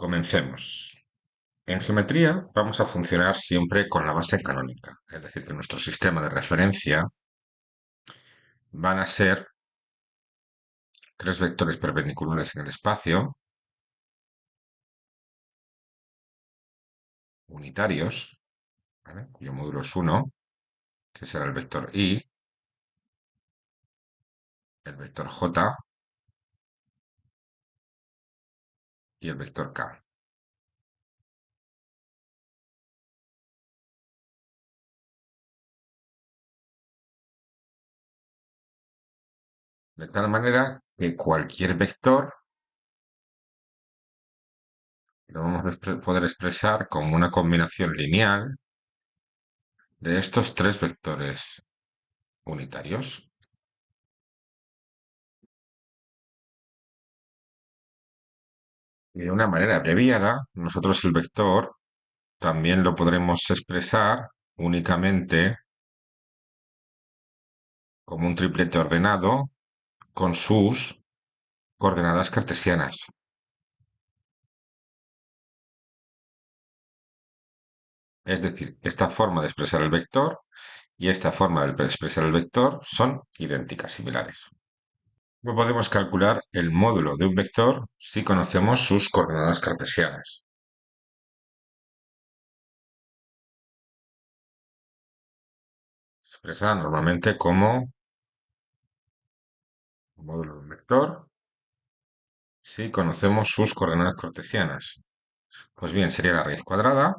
Comencemos. En geometría vamos a funcionar siempre con la base canónica, es decir, que nuestro sistema de referencia van a ser tres vectores perpendiculares en el espacio, unitarios, ¿vale?, cuyo módulo es 1, que será el vector I, el vector J y el vector K. De tal manera que cualquier vector lo vamos a poder expresar como una combinación lineal de estos tres vectores unitarios. Y de una manera abreviada, nosotros el vector también lo podremos expresar únicamente como un triplete ordenado con sus coordenadas cartesianas. Es decir, esta forma de expresar el vector y esta forma de expresar el vector son idénticas, similares. No podemos calcular el módulo de un vector si conocemos sus coordenadas cartesianas. Se expresa normalmente como módulo de un vector si conocemos sus coordenadas cartesianas. Pues bien, sería la raíz cuadrada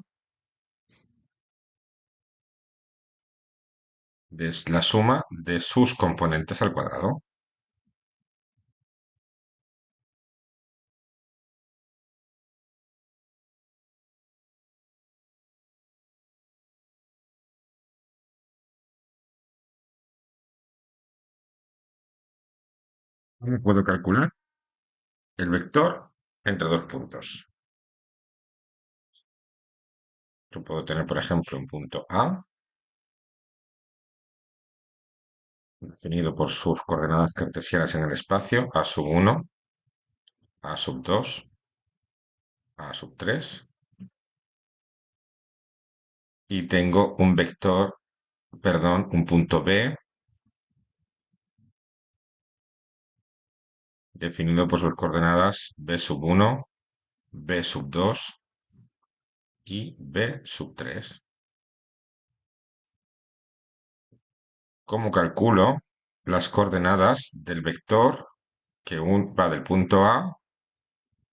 de la suma de sus componentes al cuadrado. ¿Cómo puedo calcular el vector entre dos puntos? Yo puedo tener, por ejemplo, un punto A, definido por sus coordenadas cartesianas en el espacio, A sub 1, A sub 2, A sub 3, y tengo un vector, perdón, un punto B, definido por sus coordenadas B sub 1, B sub 2 y B sub 3. ¿Cómo calculo las coordenadas del vector que va del punto A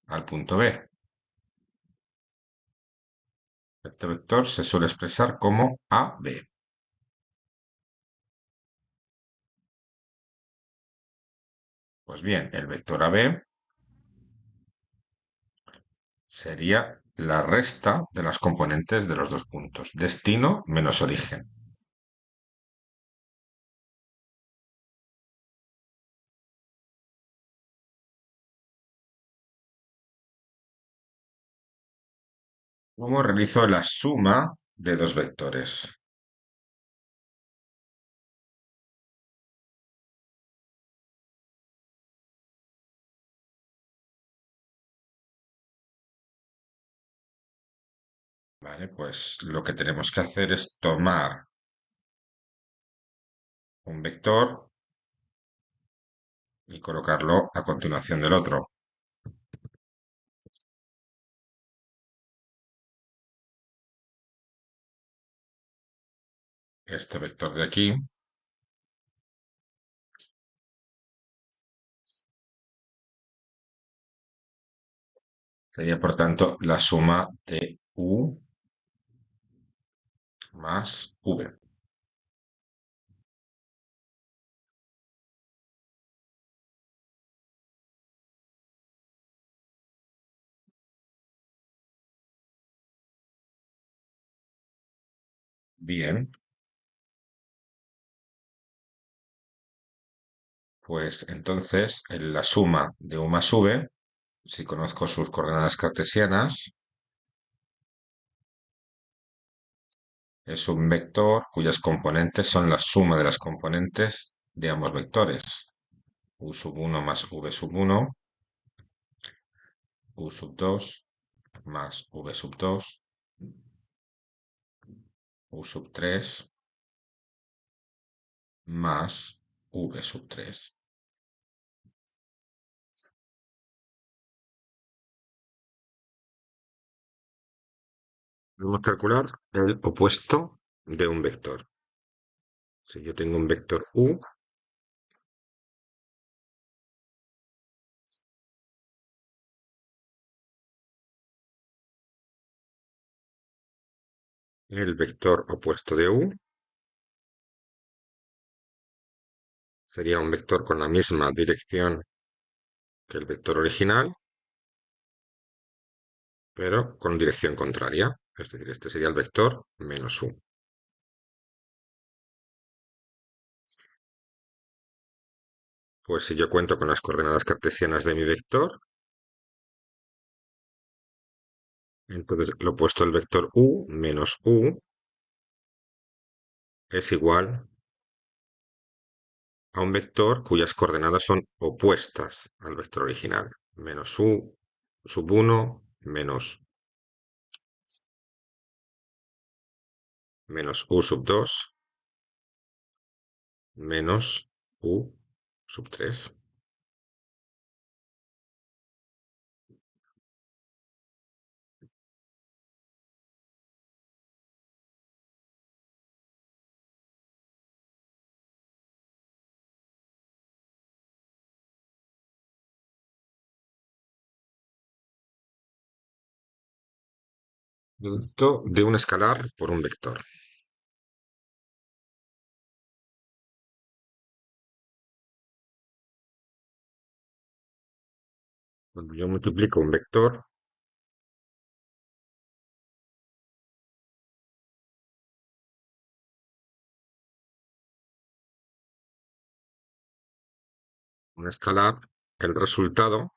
al punto B? Este vector se suele expresar como AB. Pues bien, el vector AB sería la resta de las componentes de los dos puntos, destino menos origen. ¿Cómo realizo la suma de dos vectores? Vale, pues lo que tenemos que hacer es tomar un vector y colocarlo a continuación del otro. Este vector de aquí sería, por tanto, la suma de U más V. Bien, pues entonces en la suma de U más V, si conozco sus coordenadas cartesianas, es un vector cuyas componentes son la suma de las componentes de ambos vectores. U sub 1 más V sub 1, U sub 2 más v sub 2, u sub 3 más v sub 3. Vamos a calcular el opuesto de un vector. Si yo tengo un vector u, el vector opuesto de u sería un vector con la misma dirección que el vector original, pero con dirección contraria. Es decir, este sería el vector menos u. Pues si yo cuento con las coordenadas cartesianas de mi vector, entonces lo opuesto del vector u menos u es igual a un vector cuyas coordenadas son opuestas al vector original. Menos u sub 1 menos u sub 2 menos u sub 3. Producto de un escalar por un vector. Cuando yo multiplico un vector, un escalar, el resultado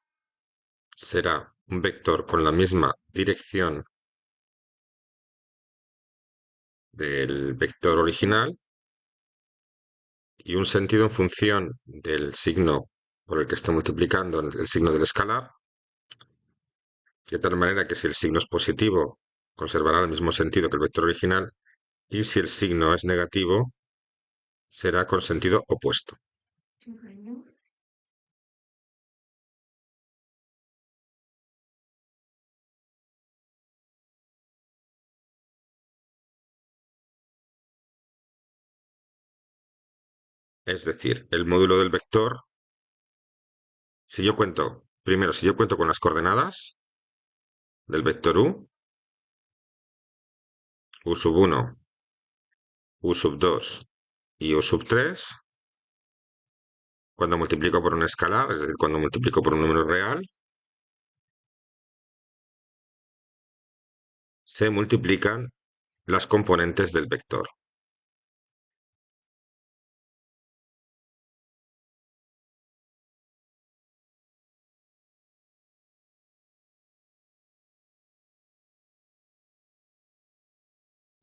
será un vector con la misma dirección del vector original y un sentido en función del signo por el que está multiplicando, el signo del escalar, de tal manera que si el signo es positivo, conservará el mismo sentido que el vector original, y si el signo es negativo, será con sentido opuesto. Es decir, el módulo del vector, si yo cuento, primero, si yo cuento con las coordenadas del vector u sub 1, u sub 2 y u sub 3, cuando multiplico por un escalar, es decir, cuando multiplico por un número real, se multiplican las componentes del vector.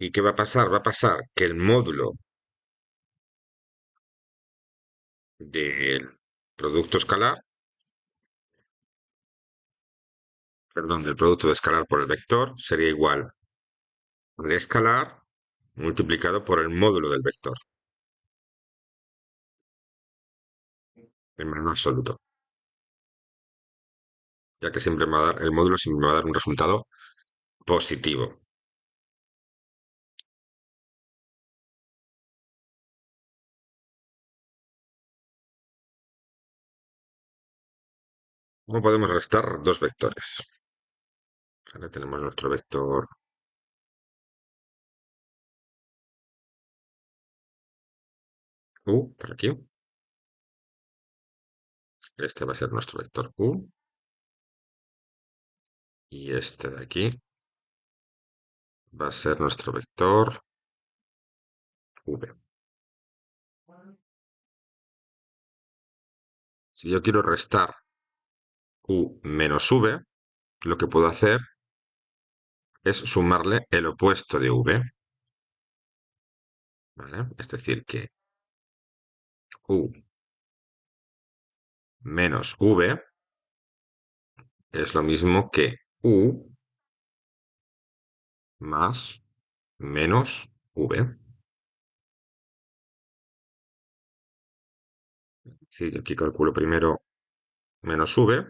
¿Y qué va a pasar? Va a pasar que el módulo del producto escalar, perdón, del producto de escalar por el vector sería igual al escalar multiplicado por el módulo del vector, en valor absoluto, ya que siempre me va a dar, el módulo siempre me va a dar un resultado positivo. ¿Cómo podemos restar dos vectores? Ahora tenemos nuestro vector u por aquí. Este va a ser nuestro vector u. Y este de aquí va a ser nuestro vector v. Si yo quiero restar u menos v, lo que puedo hacer es sumarle el opuesto de v. ¿Vale? Es decir, que u menos v es lo mismo que u más menos v. Sí, aquí calculo primero menos v.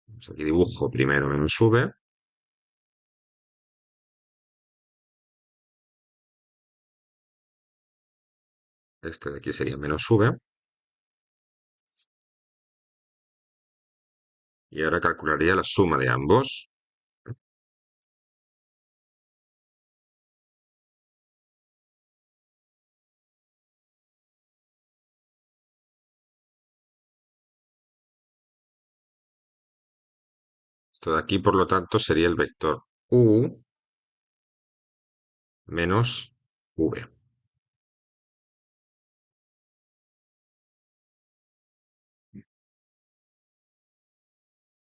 Pues aquí dibujo primero menos v. Este de aquí sería menos v. Y ahora calcularía la suma de ambos. Esto de aquí, por lo tanto, sería el vector u menos v.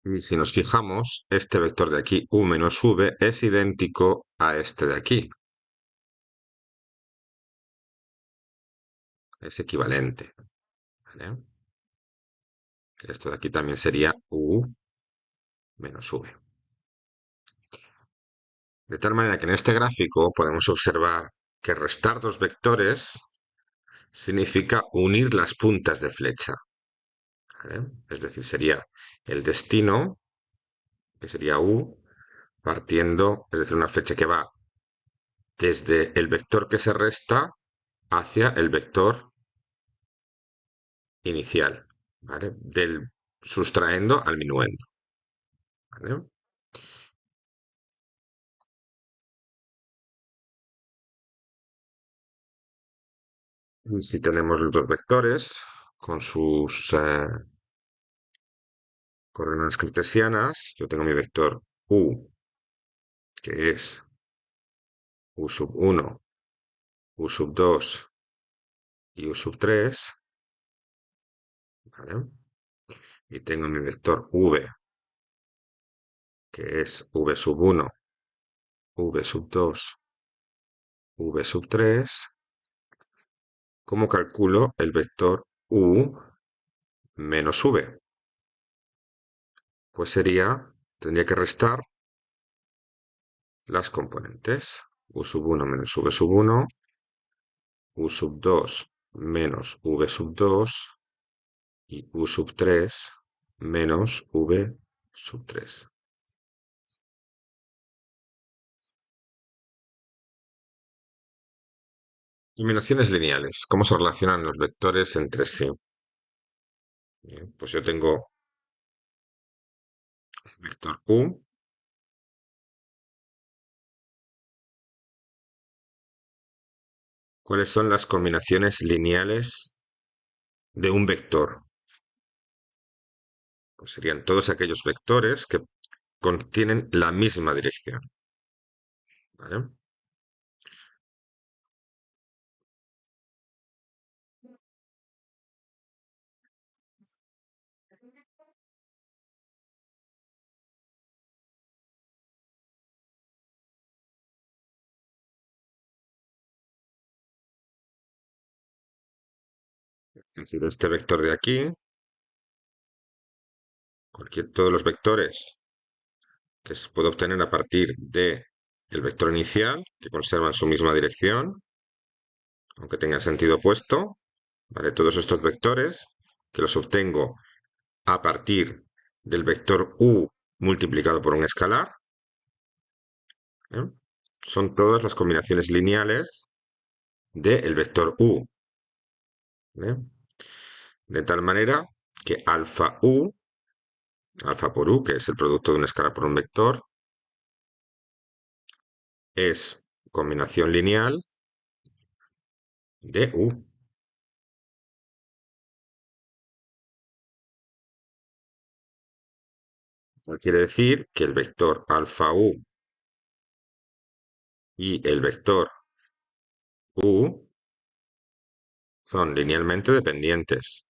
Y si nos fijamos, este vector de aquí, u menos v, es idéntico a este de aquí. Es equivalente. ¿Vale? Esto de aquí también sería u menos v. De tal manera que en este gráfico podemos observar que restar dos vectores significa unir las puntas de flecha. ¿Vale? Es decir, sería el destino, que sería u, partiendo, es decir, una flecha que va desde el vector que se resta hacia el vector inicial, ¿vale? Del sustrayendo al minuendo, ¿vale? Y si tenemos los dos vectores con sus coordenadas cartesianas, yo tengo mi vector u, que es u sub 1, u sub 2 y u sub 3, ¿vale? Y tengo mi vector v, que es v sub 1, v sub 2, v sub 3. ¿Cómo calculo el vector u menos v? Pues tendría que restar las componentes. U sub 1 menos v sub 1, u sub 2 menos v sub 2 y u sub 3 menos v sub 3. Combinaciones lineales. ¿Cómo se relacionan los vectores entre sí? Bien, pues yo tengo el vector u. ¿Cuáles son las combinaciones lineales de un vector? Pues serían todos aquellos vectores que contienen la misma dirección. ¿Vale? Es decir, este vector de aquí, todos los vectores que se puede obtener a partir de el vector inicial, que conservan su misma dirección, aunque tengan sentido opuesto, ¿vale? Todos estos vectores que los obtengo a partir del vector u multiplicado por un escalar, ¿eh? Son todas las combinaciones lineales del vector u, ¿eh? De tal manera que alfa por u, que es el producto de una escala por un vector, es combinación lineal de u. Quiere decir que el vector alfa u y el vector u son linealmente dependientes.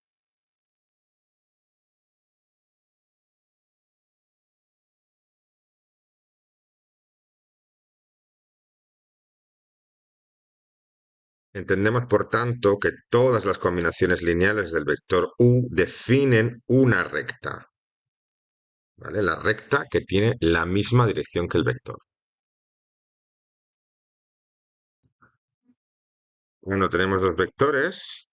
Entendemos, por tanto, que todas las combinaciones lineales del vector u definen una recta, ¿vale? La recta que tiene la misma dirección que el vector. Bueno, tenemos dos vectores.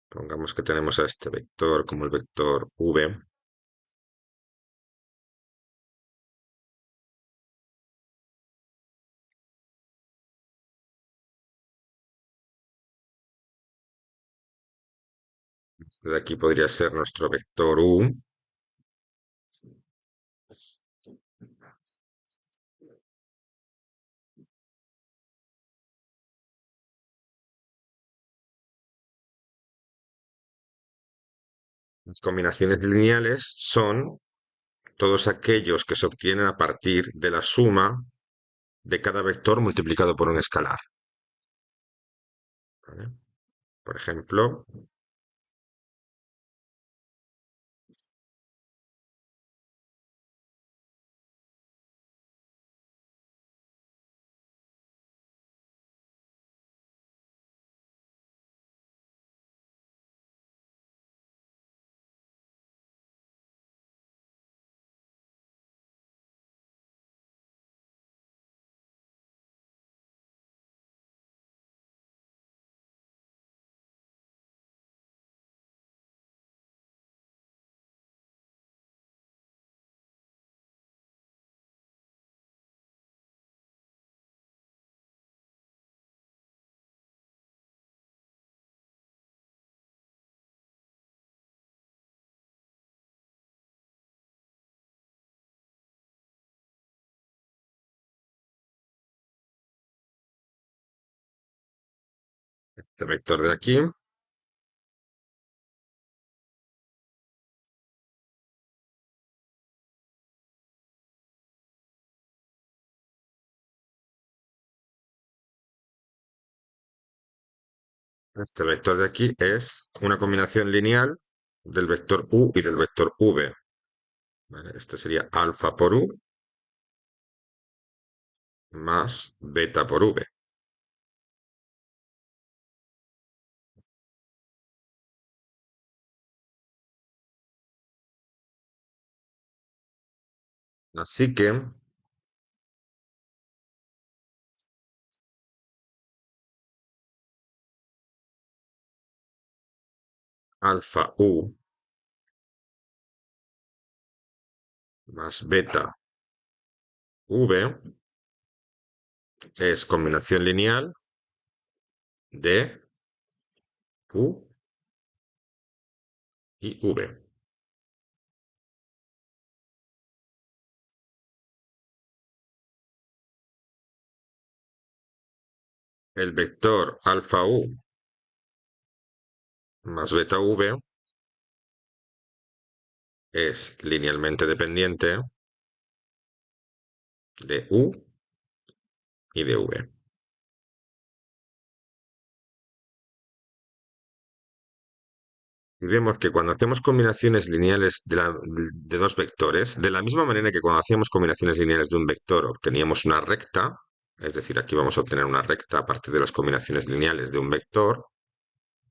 Pongamos que tenemos a este vector como el vector v. Este de aquí podría ser nuestro vector u. Las combinaciones lineales son todos aquellos que se obtienen a partir de la suma de cada vector multiplicado por un escalar. ¿Vale? Por ejemplo, este vector de aquí, este vector de aquí es una combinación lineal del vector u y del vector v. ¿Vale? Este sería alfa por u más beta por v. Así que alfa u más beta v es combinación lineal de u y v. El vector alfa u más beta v es linealmente dependiente de u y de v. Y vemos que cuando hacemos combinaciones lineales de dos vectores, de la misma manera que cuando hacíamos combinaciones lineales de un vector obteníamos una recta, es decir, aquí vamos a obtener una recta a partir de las combinaciones lineales de un vector,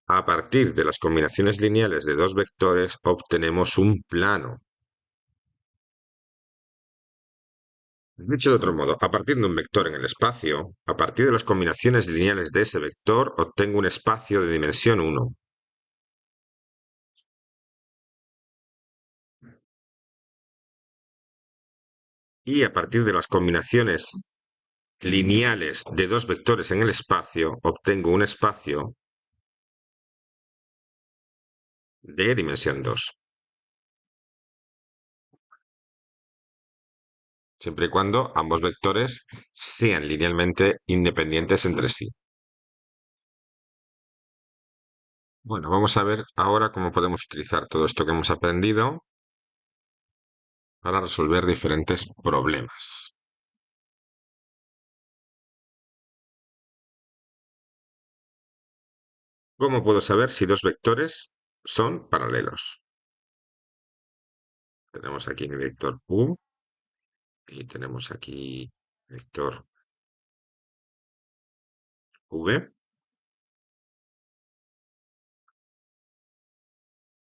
a partir de las combinaciones lineales de dos vectores obtenemos un plano. Dicho de otro modo, a partir de un vector en el espacio, a partir de las combinaciones lineales de ese vector, obtengo un espacio de dimensión 1. Y a partir de las combinaciones lineales de dos vectores en el espacio, obtengo un espacio de dimensión 2. Siempre y cuando ambos vectores sean linealmente independientes entre sí. Bueno, vamos a ver ahora cómo podemos utilizar todo esto que hemos aprendido para resolver diferentes problemas. ¿Cómo puedo saber si dos vectores son paralelos? Tenemos aquí el vector u y tenemos aquí vector v.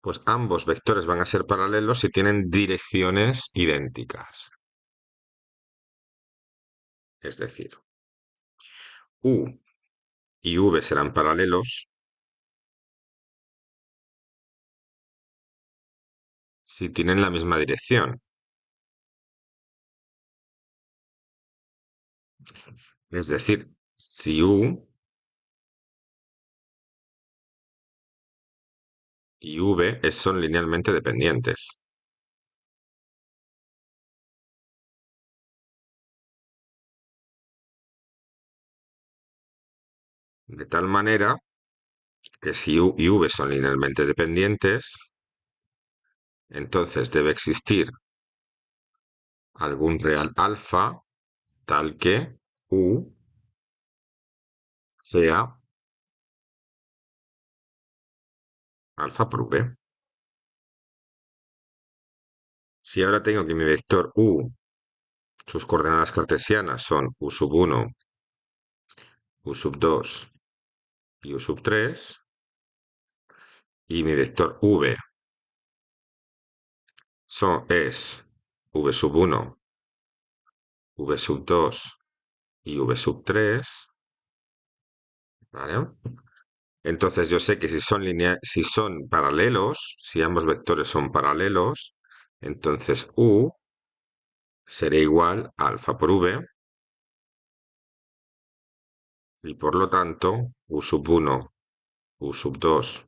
Pues ambos vectores van a ser paralelos si tienen direcciones idénticas. Es decir, u y v serán paralelos si tienen la misma dirección. Es decir, si u y v son linealmente dependientes. De tal manera que si u y v son linealmente dependientes, entonces debe existir algún real alfa tal que u sea alfa por v. Si ahora tengo que mi vector u, sus coordenadas cartesianas son u sub 1, u sub 2 y u sub 3, y mi vector v es v sub 1, v sub 2 y v sub 3, ¿vale? Entonces yo sé que si son paralelos, si ambos vectores son paralelos, entonces u será igual a alfa por v, y por lo tanto u sub 1, u sub 2,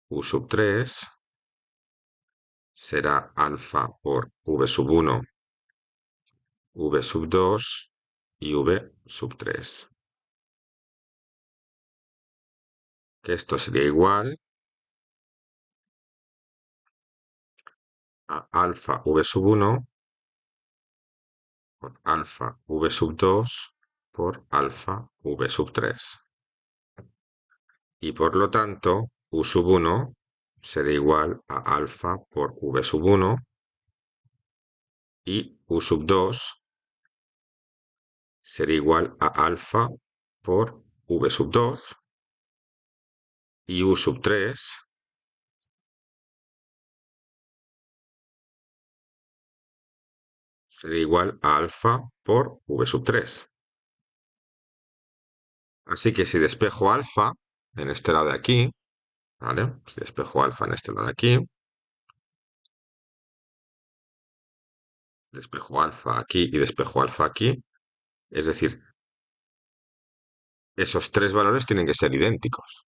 u sub 3 será alfa por v sub 1, v sub 2 y v sub 3. Que esto sería igual a alfa v sub 1 por alfa v sub 2 por alfa v sub 3. Y por lo tanto, u sub 1 será igual a alfa por v sub 1 y u sub 2 será igual a alfa por v sub 2 y u sub 3 será igual a alfa por v sub 3. Así que si despejo alfa en este lado de aquí, ¿vale? Si despejo alfa en este lado de aquí, despejo alfa aquí y despejo alfa aquí, es decir, esos tres valores tienen que ser idénticos.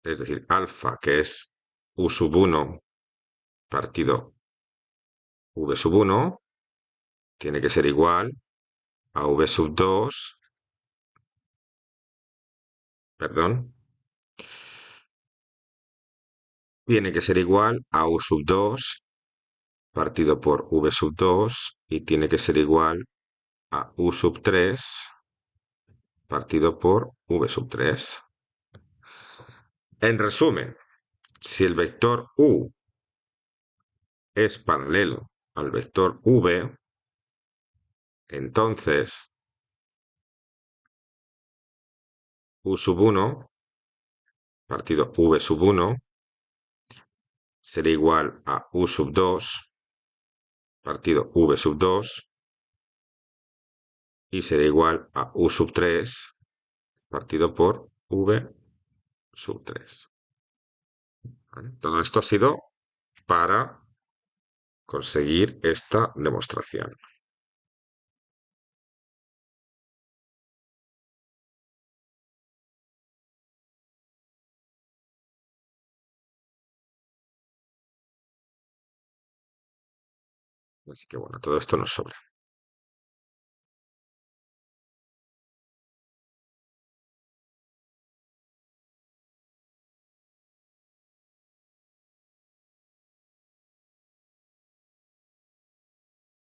Es decir, alfa, que es u sub 1 partido v sub 1, tiene que ser igual a v sub 2, perdón, tiene que ser igual a u sub 2 partido por v sub 2 y tiene que ser igual a u sub 3 partido por v sub 3. En resumen, si el vector u es paralelo al vector v, entonces u sub 1 partido v sub 1 será igual a u sub 2 partido v sub 2 y será igual a u sub 3 partido por v sub 3. ¿Vale? Todo esto ha sido para conseguir esta demostración. Así que bueno, todo esto nos sobra.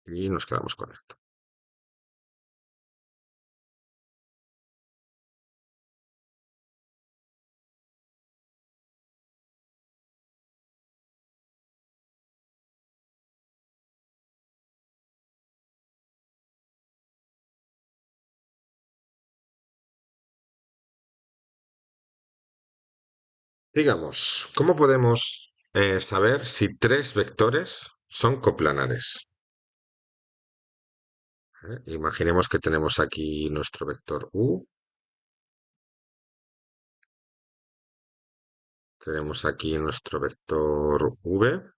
Y nos quedamos con esto. Digamos, ¿cómo podemos saber si tres vectores son coplanares? Imaginemos que tenemos aquí nuestro vector u, tenemos aquí nuestro vector v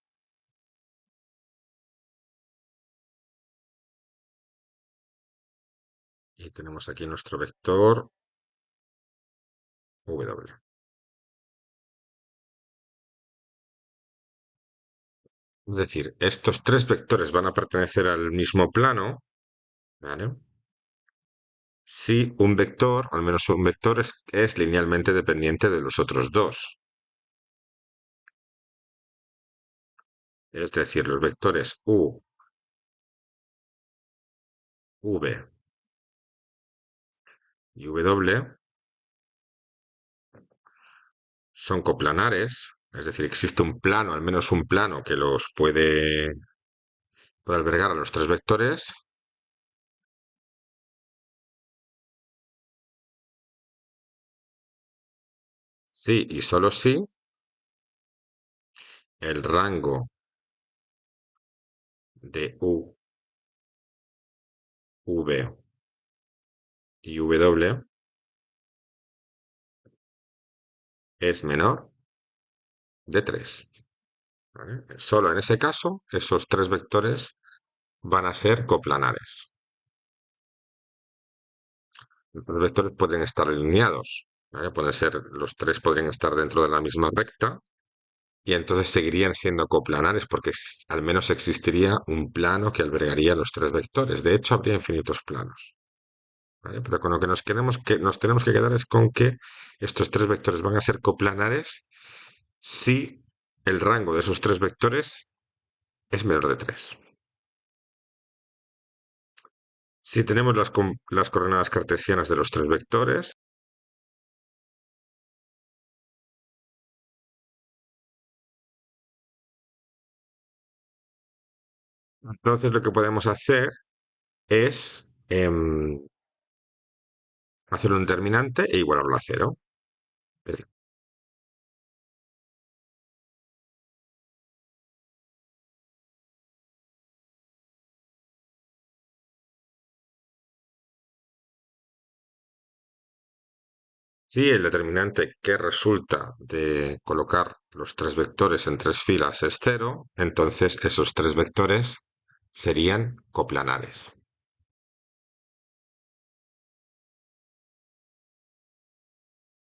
y tenemos aquí nuestro vector w. Es decir, estos tres vectores van a pertenecer al mismo plano, ¿vale? Si un vector, al menos un vector, es linealmente dependiente de los otros dos. Es decir, los vectores u, v y w son coplanares, es decir, existe un plano, al menos un plano que los puede albergar a los tres vectores, sí y solo si el rango de u, v y w es menor de 3. ¿Vale? Solo en ese caso, esos tres vectores van a ser coplanares. Los vectores pueden estar alineados, ¿vale? Los tres podrían estar dentro de la misma recta y entonces seguirían siendo coplanares porque al menos existiría un plano que albergaría los tres vectores. De hecho, habría infinitos planos, ¿vale? Pero con lo que nos tenemos que quedar es con que estos tres vectores van a ser coplanares si el rango de esos tres vectores es menor de 3. Si tenemos las coordenadas cartesianas de los tres vectores, entonces lo que podemos hacer es hacer un determinante e igualarlo a cero. Es decir, si el determinante que resulta de colocar los tres vectores en tres filas es cero, entonces esos tres vectores serían coplanares.